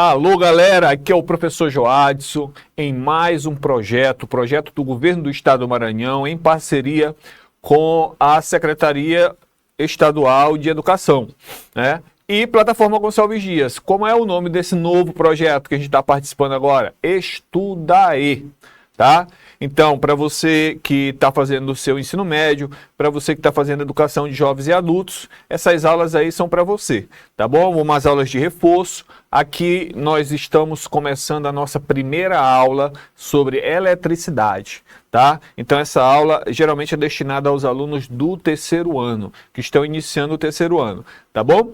Alô, galera, aqui é o professor Joadson em mais um projeto do Governo do Estado do Maranhão em parceria com a Secretaria Estadual de Educação, né? E Plataforma Gonçalves Dias. Como é o nome desse novo projeto que a gente está participando agora? Estudaê, tá? Então, para você que está fazendo o seu ensino médio, para você que está fazendo educação de jovens e adultos, essas aulas aí são para você, tá bom? Umas aulas de reforço. Aqui nós estamos começando a nossa primeira aula sobre eletricidade, tá? Então essa aula geralmente é destinada aos alunos do terceiro ano, que estão iniciando o terceiro ano, tá bom?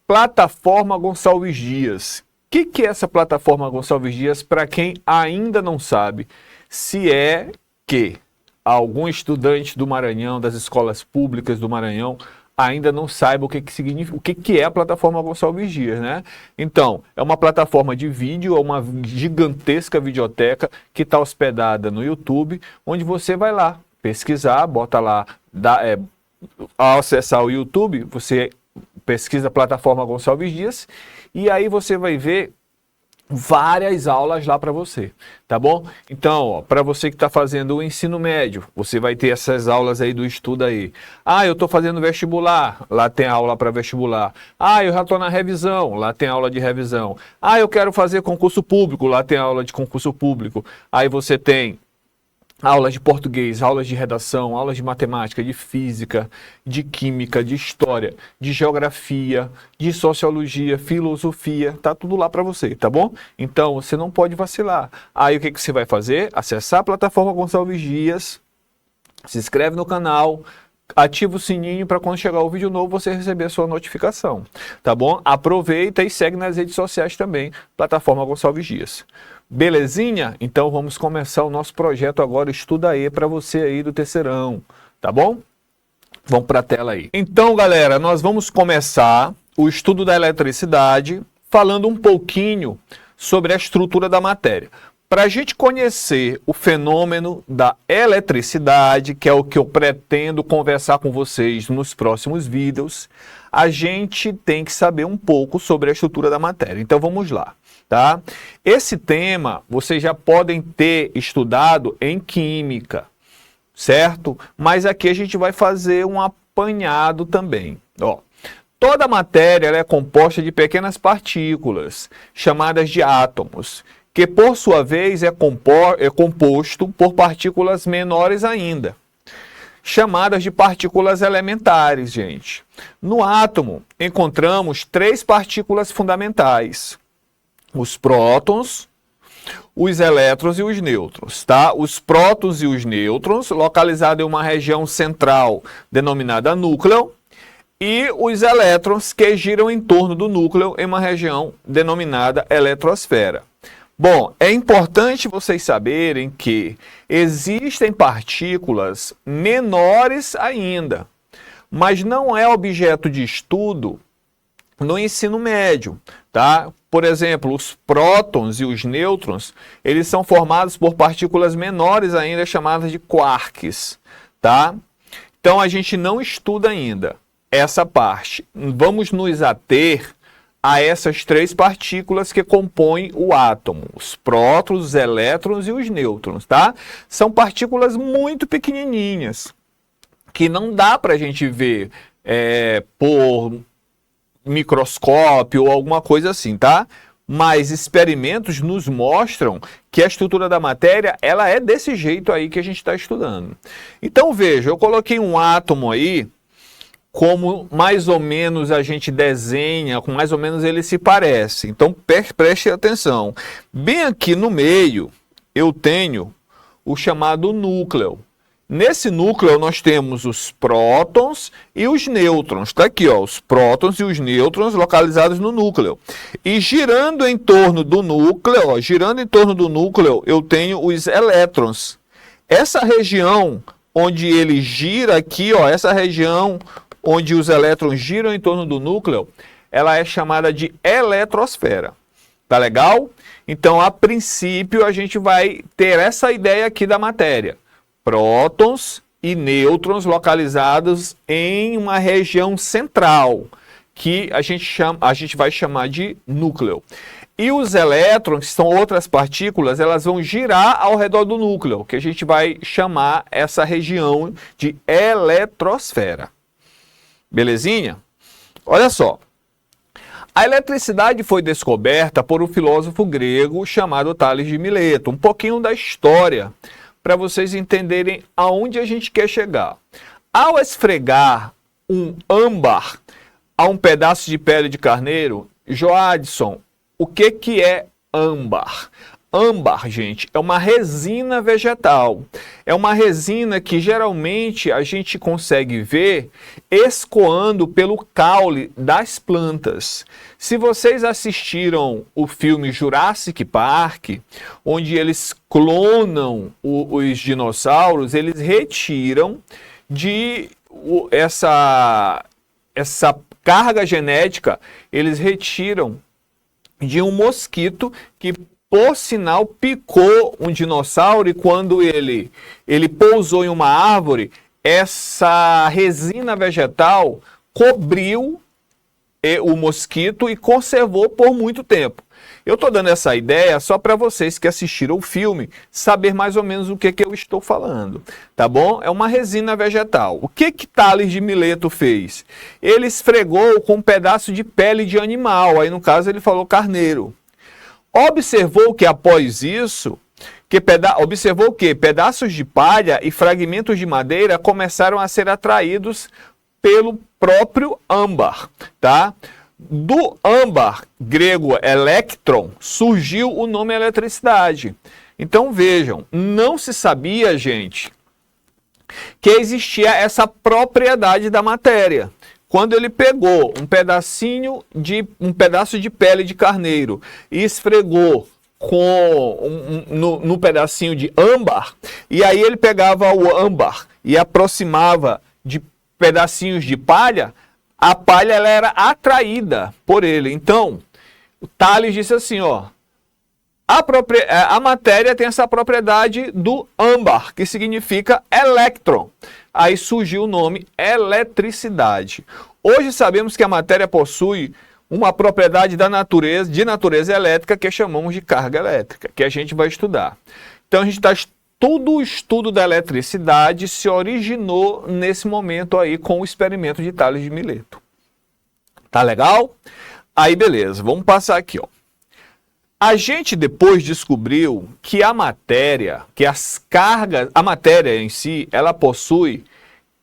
Plataforma Gonçalves Dias. O que é essa Plataforma Gonçalves Dias para quem ainda não sabe? Se é que algum estudante do Maranhão, das escolas públicas do Maranhão, ainda não saiba o que significa, o que é a Plataforma Gonçalves Dias, né? Então, é uma plataforma de vídeo, é uma gigantesca videoteca que está hospedada no YouTube, onde você vai lá pesquisar, bota lá, ao acessar o YouTube, você pesquisa Plataforma Gonçalves Dias, e aí você vai ver várias aulas lá para você, tá bom? Então, para você que está fazendo o ensino médio, você vai ter essas aulas aí do Estudaê. Ah, eu estou fazendo vestibular, lá tem aula para vestibular. Ah, eu já estou na revisão, lá tem aula de revisão. Ah, eu quero fazer concurso público, lá tem aula de concurso público. Aí você tem aulas de português, aulas de redação, aulas de matemática, de física, de química, de história, de geografia, de sociologia, filosofia, tá tudo lá para você, tá bom? Então, você não pode vacilar. Aí o que você vai fazer? Acessar a Plataforma Gonçalves Dias, se inscreve no canal, ativa o sininho para quando chegar o vídeo novo você receber a sua notificação, tá bom? Aproveita e segue nas redes sociais também, Plataforma Gonçalves Dias. Belezinha? Então vamos começar o nosso projeto agora, Estudaê, para você aí do terceirão, tá bom? Vamos para a tela aí. Então, galera, nós vamos começar o estudo da eletricidade falando um pouquinho sobre a estrutura da matéria. Para a gente conhecer o fenômeno da eletricidade, que é o que eu pretendo conversar com vocês nos próximos vídeos, a gente tem que saber um pouco sobre a estrutura da matéria. Então vamos lá, tá? Esse tema vocês já podem ter estudado em química, certo? Mas aqui a gente vai fazer um apanhado também. Ó, toda matéria ela é composta de pequenas partículas, chamadas de átomos, que por sua vez é composto por partículas menores ainda, chamadas de partículas elementares, gente. No átomo encontramos três partículas fundamentais: os prótons, os elétrons e os nêutrons, tá? Os prótons e os nêutrons, localizados em uma região central denominada núcleo, e os elétrons que giram em torno do núcleo em uma região denominada eletrosfera. Bom, é importante vocês saberem que existem partículas menores ainda, mas não é objeto de estudo no ensino médio, tá? Por exemplo, os prótons e os nêutrons, eles são formados por partículas menores ainda, chamadas de quarks, tá? Então a gente não estuda ainda essa parte. Vamos nos ater a essas três partículas que compõem o átomo: os prótons, os elétrons e os nêutrons, tá? São partículas muito pequenininhas, que não dá para a gente ver por microscópio ou alguma coisa assim, tá? Mas experimentos nos mostram que a estrutura da matéria, ela é desse jeito aí que a gente está estudando. Então veja, eu coloquei um átomo aí, como mais ou menos a gente desenha, como mais ou menos ele se parece. Então preste atenção. Bem aqui no meio eu tenho o chamado núcleo. Nesse núcleo nós temos os prótons e os nêutrons. Está aqui, ó, os prótons e os nêutrons localizados no núcleo. E girando em torno do núcleo, ó, eu tenho os elétrons. Essa região onde ele gira aqui, ó, essa região onde os elétrons giram em torno do núcleo, ela é chamada de eletrosfera. Tá legal? Então, a princípio, a gente vai ter essa ideia aqui da matéria: prótons e nêutrons localizados em uma região central, que a gente vai chamar de núcleo. E os elétrons, que são outras partículas, elas vão girar ao redor do núcleo, que a gente vai chamar essa região de eletrosfera. Belezinha? Olha só. A eletricidade foi descoberta por um filósofo grego chamado Tales de Mileto. Um pouquinho da história, para vocês entenderem aonde a gente quer chegar. Ao esfregar um âmbar a um pedaço de pele de carneiro, Joadson, o que é âmbar? Âmbar, gente, é uma resina vegetal. É uma resina que geralmente a gente consegue ver escoando pelo caule das plantas. Se vocês assistiram o filme Jurassic Park, onde eles clonam os dinossauros, eles retiram essa carga genética, eles retiram de um mosquito que, por sinal, picou um dinossauro, e quando ele pousou em uma árvore, essa resina vegetal cobriu o mosquito e conservou por muito tempo. Eu estou dando essa ideia só para vocês que assistiram o filme saber mais ou menos o que eu estou falando, tá bom? É uma resina vegetal. O que Tales de Mileto fez? Ele esfregou com um pedaço de pele de animal, aí no caso ele falou carneiro. Observou que após isso, observou que pedaços de palha e fragmentos de madeira começaram a ser atraídos pelo próprio âmbar, tá? Do âmbar, grego electron, surgiu o nome eletricidade. Então vejam, não se sabia, gente, que existia essa propriedade da matéria. Quando ele pegou um pedaço de pele de carneiro e esfregou no pedacinho de âmbar, e aí ele pegava o âmbar e aproximava de pedacinhos de palha, a palha ela era atraída por ele. Então, o Tales disse assim, ó, a matéria tem essa propriedade do âmbar, que significa elétron. Aí surgiu o nome eletricidade. Hoje sabemos que a matéria possui uma propriedade de natureza elétrica que chamamos de carga elétrica, que a gente vai estudar. Então, todo o estudo da eletricidade se originou nesse momento aí com o experimento de Tales de Mileto. Tá legal? Aí, beleza, vamos passar aqui, ó. A gente depois descobriu que a matéria em si, ela possui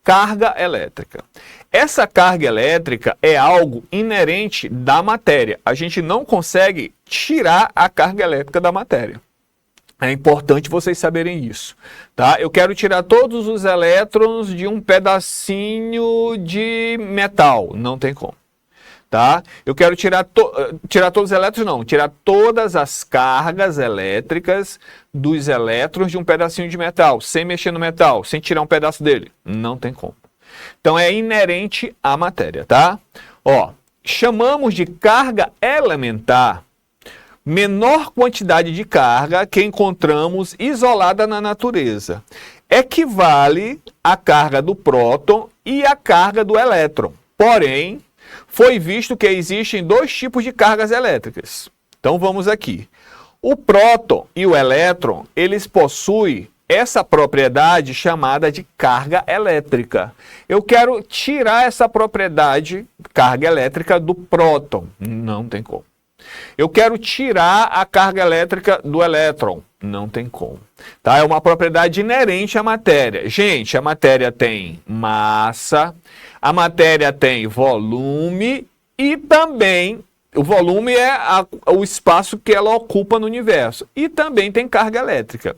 carga elétrica. Essa carga elétrica é algo inerente da matéria. A gente não consegue tirar a carga elétrica da matéria. É importante vocês saberem isso, tá? Eu quero tirar todos os elétrons de um pedacinho de metal. Não tem como. Tá? Eu quero tirar todos os elétrons, não. Tirar todas as cargas elétricas dos elétrons de um pedacinho de metal, sem mexer no metal, sem tirar um pedaço dele. Não tem como. Então é inerente à matéria, tá? Ó, chamamos de carga elementar menor quantidade de carga que encontramos isolada na natureza. Equivale à carga do próton e à carga do elétron. Porém, foi visto que existem dois tipos de cargas elétricas. Então vamos aqui. O próton e o elétron, eles possuem essa propriedade chamada de carga elétrica. Eu quero tirar essa propriedade, carga elétrica, do próton. Não tem como. Eu quero tirar a carga elétrica do elétron. Não tem como. Tá? É uma propriedade inerente à matéria. Gente, a matéria tem massa, a matéria tem volume e também o volume é o espaço que ela ocupa no universo. E também tem carga elétrica.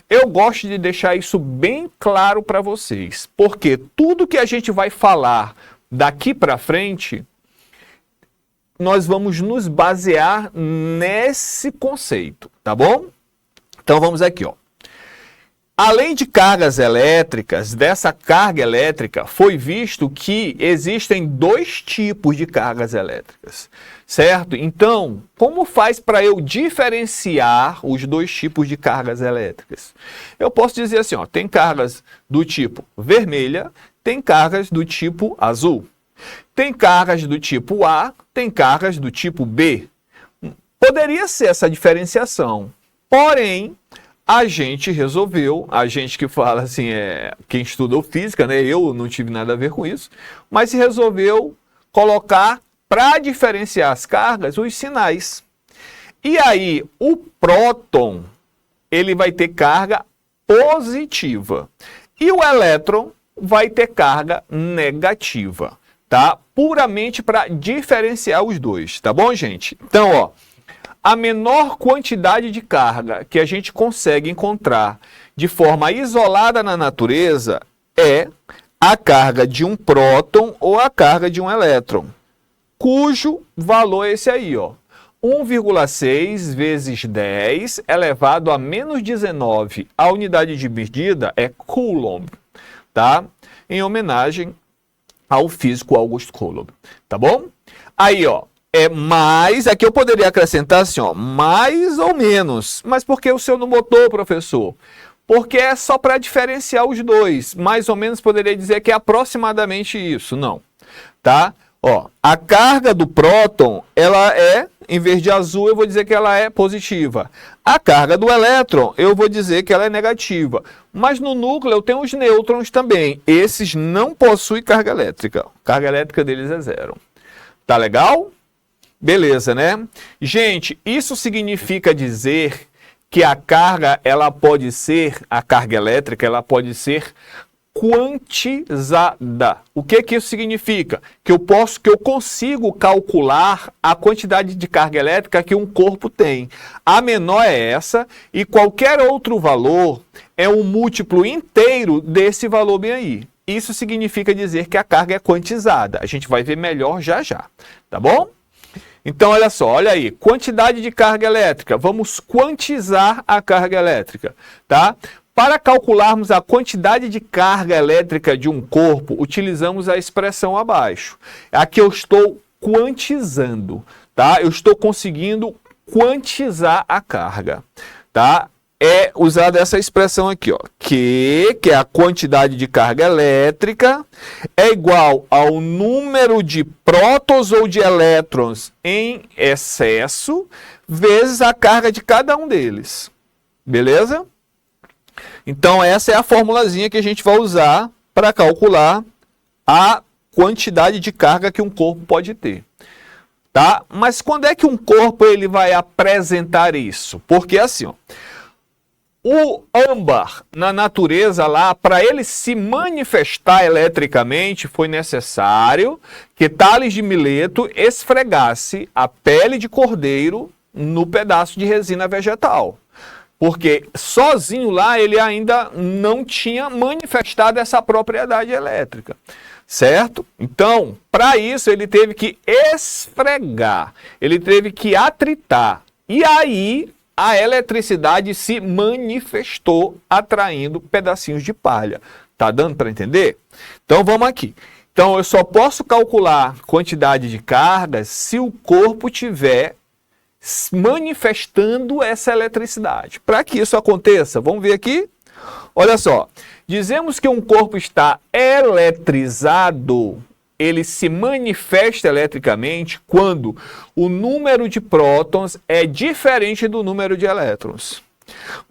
Eu gosto de deixar isso bem claro para vocês, porque tudo que a gente vai falar daqui para frente, nós vamos nos basear nesse conceito, tá bom? Então vamos aqui, ó. Além de cargas elétricas, dessa carga elétrica, foi visto que existem dois tipos de cargas elétricas, certo? Então, como faz para eu diferenciar os dois tipos de cargas elétricas? Eu posso dizer assim, ó, tem cargas do tipo vermelha, tem cargas do tipo azul. Tem cargas do tipo A, tem cargas do tipo B. Poderia ser essa diferenciação, porém, a gente resolveu, a gente que fala assim, quem estudou física, né? Eu não tive nada a ver com isso, mas se resolveu colocar, para diferenciar as cargas, os sinais. E aí, o próton, ele vai ter carga positiva. E o elétron vai ter carga negativa, tá? Puramente para diferenciar os dois, tá bom, gente? Então, ó, a menor quantidade de carga que a gente consegue encontrar de forma isolada na natureza é a carga de um próton ou a carga de um elétron, cujo valor é esse aí, ó. 1,6 vezes 10 elevado a menos 19. A unidade de medida é Coulomb, tá? Em homenagem ao físico August Coulomb, tá bom? Aí, ó, mais, aqui eu poderia acrescentar assim, ó, mais ou menos. Mas por que o senhor não botou, professor? Porque é só para diferenciar os dois. Mais ou menos poderia dizer que é aproximadamente isso, não, tá? Ó, a carga do próton, ela é, em vez de azul, eu vou dizer que ela é positiva. A carga do elétron, eu vou dizer que ela é negativa. Mas no núcleo eu tenho os nêutrons também. Esses não possuem carga elétrica. A carga elétrica deles é zero. Tá legal? Beleza, né? Gente, isso significa dizer que a carga, ela pode ser, a carga elétrica, ela pode ser quantizada. O que que isso significa? Que eu consigo calcular a quantidade de carga elétrica que um corpo tem. A menor é essa e qualquer outro valor é um múltiplo inteiro desse valor bem aí. Isso significa dizer que a carga é quantizada. A gente vai ver melhor já já, tá bom? Então, olha só, olha aí, quantidade de carga elétrica. Vamos quantizar a carga elétrica, tá? Para calcularmos a quantidade de carga elétrica de um corpo, utilizamos a expressão abaixo. Aqui eu estou quantizando, tá? Eu estou conseguindo quantizar a carga, tá? É usada essa expressão aqui, ó, que é a quantidade de carga elétrica, é igual ao número de prótons ou de elétrons em excesso, vezes a carga de cada um deles. Beleza? Então, essa é a formulazinha que a gente vai usar para calcular a quantidade de carga que um corpo pode ter. Tá? Mas quando é que um corpo ele vai apresentar isso? Porque assim, ó, o âmbar na natureza lá, para ele se manifestar eletricamente, foi necessário que Tales de Mileto esfregasse a pele de cordeiro no pedaço de resina vegetal. Porque sozinho lá ele ainda não tinha manifestado essa propriedade elétrica, certo? Então, para isso ele teve que esfregar, ele teve que atritar. E aí a eletricidade se manifestou atraindo pedacinhos de palha. Tá dando para entender? Então vamos aqui. Então eu só posso calcular quantidade de cargas se o corpo tiver manifestando essa eletricidade. Para que isso aconteça, vamos ver aqui? Olha só, dizemos que um corpo está eletrizado, ele se manifesta eletricamente quando o número de prótons é diferente do número de elétrons.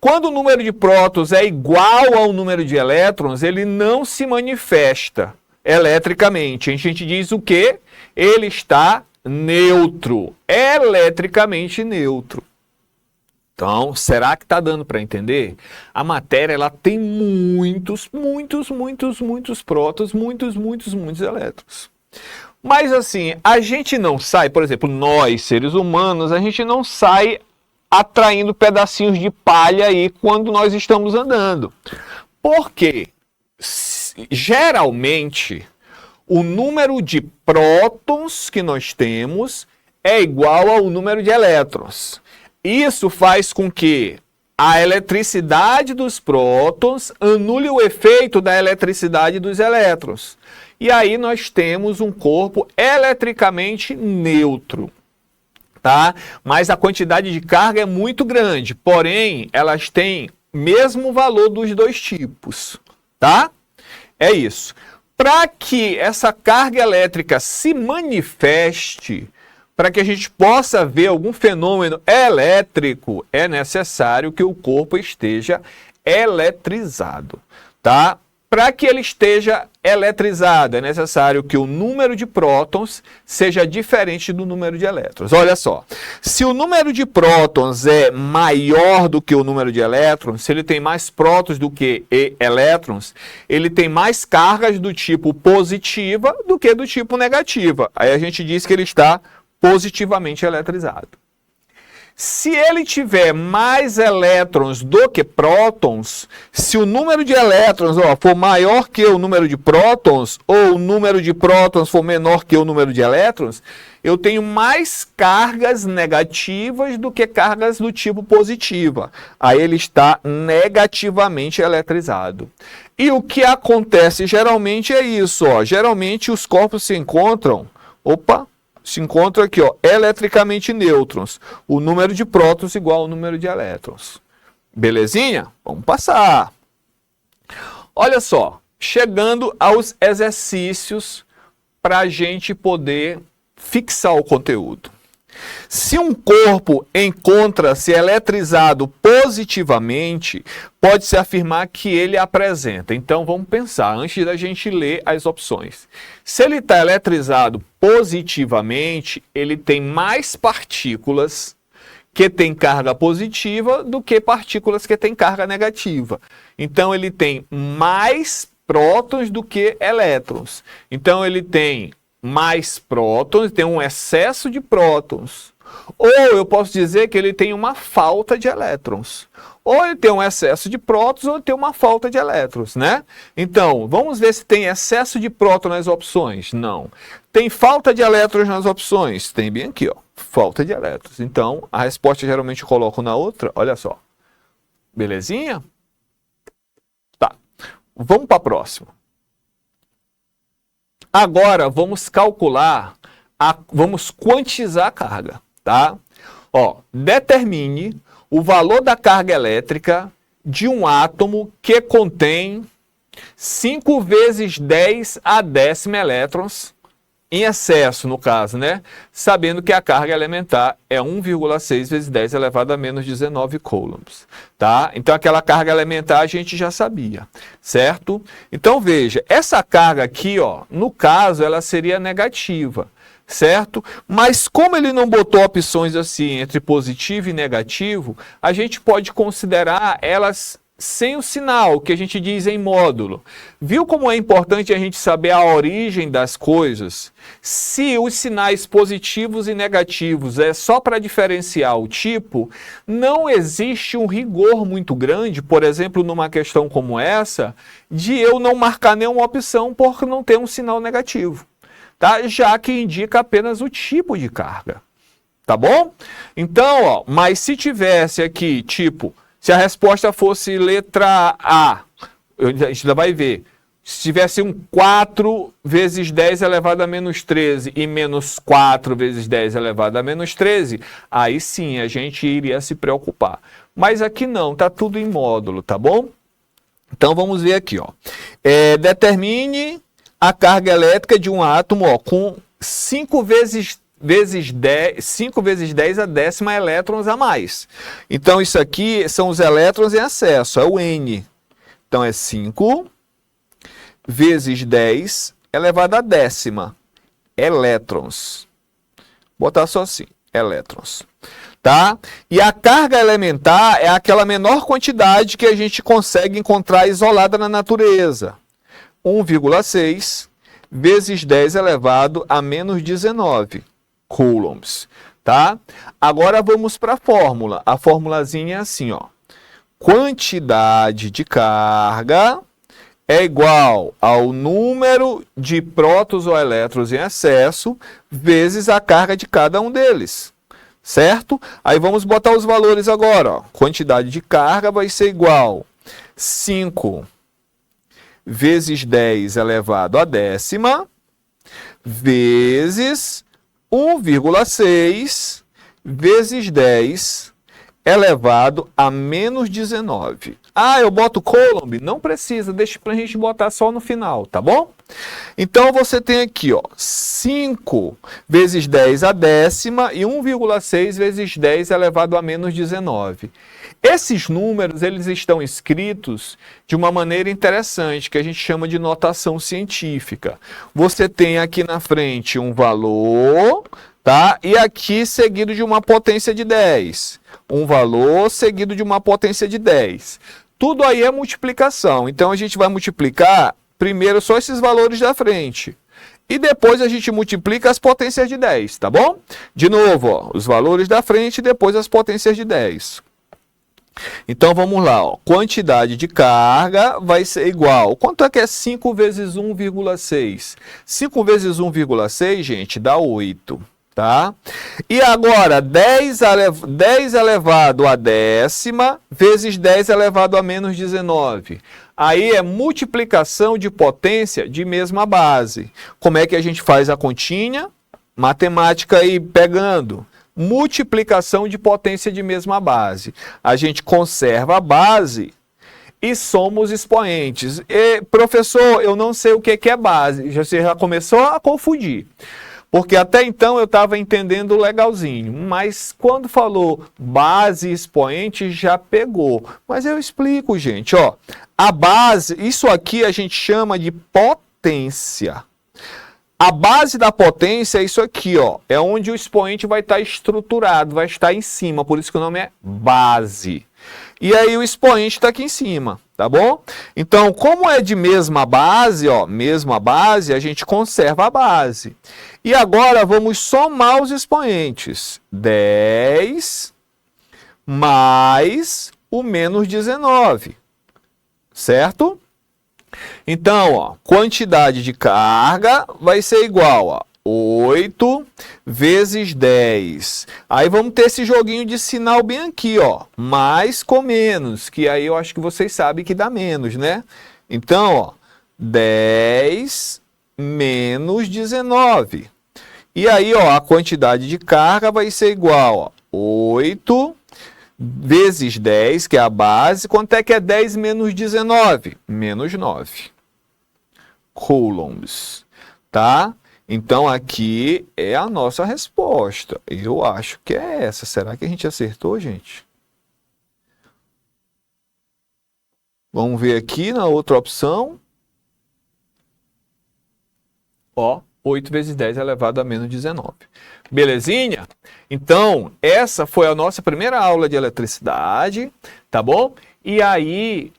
Quando o número de prótons é igual ao número de elétrons, ele não se manifesta eletricamente. A gente diz o quê? Ele está neutro, electricamente neutro. Então, será que está dando para entender? A matéria ela tem muitos prótons, muitos elétrons. Mas assim, a gente não sai, por exemplo, nós, seres humanos, a gente não sai atraindo pedacinhos de palha aí quando nós estamos andando. Porque, geralmente, o número de prótons que nós temos é igual ao número de elétrons. Isso faz com que a eletricidade dos prótons anule o efeito da eletricidade dos elétrons. E aí nós temos um corpo eletricamente neutro, tá? Mas a quantidade de carga é muito grande, porém elas têm mesmo valor dos dois tipos, tá? É isso. Para que essa carga elétrica se manifeste, para que a gente possa ver algum fenômeno elétrico, é necessário que o corpo esteja eletrizado, tá? Para que ele esteja eletrizado, é necessário que o número de prótons seja diferente do número de elétrons. Olha só, se o número de prótons é maior do que o número de elétrons, se ele tem mais prótons do que elétrons, ele tem mais cargas do tipo positiva do que do tipo negativa. Aí a gente diz que ele está positivamente eletrizado. Se ele tiver mais elétrons do que prótons, se o número de elétrons for maior que o número de prótons, ou o número de prótons for menor que o número de elétrons, eu tenho mais cargas negativas do que cargas do tipo positiva. Aí ele está negativamente eletrizado. E o que acontece geralmente é isso, ó. Geralmente os corpos se encontram aqui, ó, eletricamente nêutrons. O número de prótons igual ao número de elétrons. Belezinha? Vamos passar. Olha só, chegando aos exercícios para a gente poder fixar o conteúdo. Se um corpo encontra-se eletrizado positivamente, pode-se afirmar que ele apresenta. Então, vamos pensar, antes da gente ler as opções. Se ele está eletrizado positivamente, ele tem mais partículas que têm carga positiva do que partículas que têm carga negativa. Então, ele tem mais prótons do que elétrons. Então, ele tem mais prótons, tem um excesso de prótons. Ou eu posso dizer que ele tem uma falta de elétrons. Ou ele tem um excesso de prótons, ou ele tem uma falta de elétrons, né? Então, vamos ver se tem excesso de prótons nas opções. Não. Tem falta de elétrons nas opções? Tem bem aqui, ó. Falta de elétrons. Então, a resposta geralmente eu coloco na outra. Olha só. Belezinha? Tá. Vamos para a próxima. Agora, vamos calcular, vamos quantizar a carga, tá? Ó, determine o valor da carga elétrica de um átomo que contém 5 vezes 10 a 10ª elétrons, em excesso, no caso, né? Sabendo que a carga elementar é 1,6 vezes 10 elevado a menos 19 coulombs, tá? Então, aquela carga elementar a gente já sabia, certo? Então, veja, essa carga aqui, ó, no caso, ela seria negativa, certo? Mas como ele não botou opções assim entre positivo e negativo, a gente pode considerar elas sem o sinal, que a gente diz em módulo. Viu como é importante a gente saber a origem das coisas? Se os sinais positivos e negativos é só para diferenciar o tipo, não existe um rigor muito grande, por exemplo, numa questão como essa, de eu não marcar nenhuma opção por não ter um sinal negativo, tá? Já que indica apenas o tipo de carga. Tá bom? Então, ó, mas se tivesse aqui, tipo, se a resposta fosse letra A, a gente ainda vai ver. Se tivesse um 4 vezes 10 elevado a menos 13 e menos 4 vezes 10 elevado a menos 13, aí sim a gente iria se preocupar. Mas aqui não, tá tudo em módulo, tá bom? Então vamos ver aqui, ó. Determine a carga elétrica de um átomo, ó, com 5 vezes 10 a 10ª elétrons a mais. Então, isso aqui são os elétrons em excesso, é o N. Então, é 5 vezes 10 elevado a 10ª elétrons. Vou botar só assim, elétrons. Tá? E a carga elementar é aquela menor quantidade que a gente consegue encontrar isolada na natureza. 1,6 vezes 10 elevado a menos 19. Coulombs, tá? Agora vamos para a fórmula. A formulazinha é assim, ó. Quantidade de carga é igual ao número de prótons ou elétrons em excesso vezes a carga de cada um deles, certo? Aí vamos botar os valores agora, ó. Quantidade de carga vai ser igual a 5 vezes 10 elevado a 10ª vezes 1,6 vezes 10 elevado a menos 19. Ah, eu boto Coulomb? Não precisa, deixa pra gente botar só no final, tá bom? Então, você tem aqui, ó, 5 vezes 10 a décima e 1,6 vezes 10 elevado a menos 19. Esses números, eles estão escritos de uma maneira interessante, que a gente chama de notação científica. Você tem aqui na frente um valor, tá? E aqui seguido de uma potência de 10. Um valor seguido de uma potência de 10. Tudo aí é multiplicação. Então, a gente vai multiplicar primeiro só esses valores da frente. E depois a gente multiplica as potências de 10, tá bom? De novo, ó, os valores da frente e depois as potências de 10. Então, vamos lá. Ó. Quantidade de carga vai ser igual. Quanto é que é 5 vezes 1,6? 5 vezes 1,6, gente, dá 8. Tá? E agora, 10 elevado a décima vezes 10 elevado a menos 19. Aí é multiplicação de potência de mesma base. Como é que a gente faz a continha? Matemática aí pegando. Multiplicação de potência de mesma base. A gente conserva a base e somos expoentes. E, professor, eu não sei o que é base. Você já começou a confundir. Porque até então eu estava entendendo legalzinho, mas quando falou base e expoente já pegou. Mas eu explico, gente, ó. A base, isso aqui a gente chama de potência. A base da potência é isso aqui, ó. É onde o expoente vai estar estruturado, vai estar em cima, por isso que o nome é base. E aí o expoente está aqui em cima, tá bom? Então, como é de mesma base, ó, mesma base, a gente conserva a base. E agora vamos somar os expoentes. 10 mais o menos 19, certo? Então, ó, quantidade de carga vai ser igual a 8 vezes 10. Aí vamos ter esse joguinho de sinal bem aqui, ó. Mais com menos, que aí eu acho que vocês sabem que dá menos, né? Então, ó, 10 menos 19. E aí, ó, a quantidade de carga vai ser igual a 8 vezes 10, que é a base. Quanto é que é 10 menos 19? Menos 9 coulombs, tá? Então, aqui é a nossa resposta. Eu acho que é essa. Será que a gente acertou, gente? Vamos ver aqui na outra opção. Ó, 8 vezes 10 elevado a menos 19. Belezinha? Então, essa foi a nossa primeira aula de eletricidade, tá bom? E aí,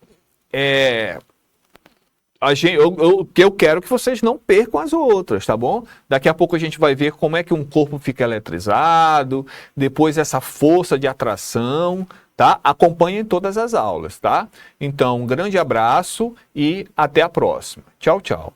eu quero que vocês não percam as outras, tá bom? Daqui a pouco a gente vai ver como é que um corpo fica eletrizado, depois essa força de atração, tá? Acompanhem todas as aulas, tá? Então, um grande abraço e até a próxima. Tchau, tchau.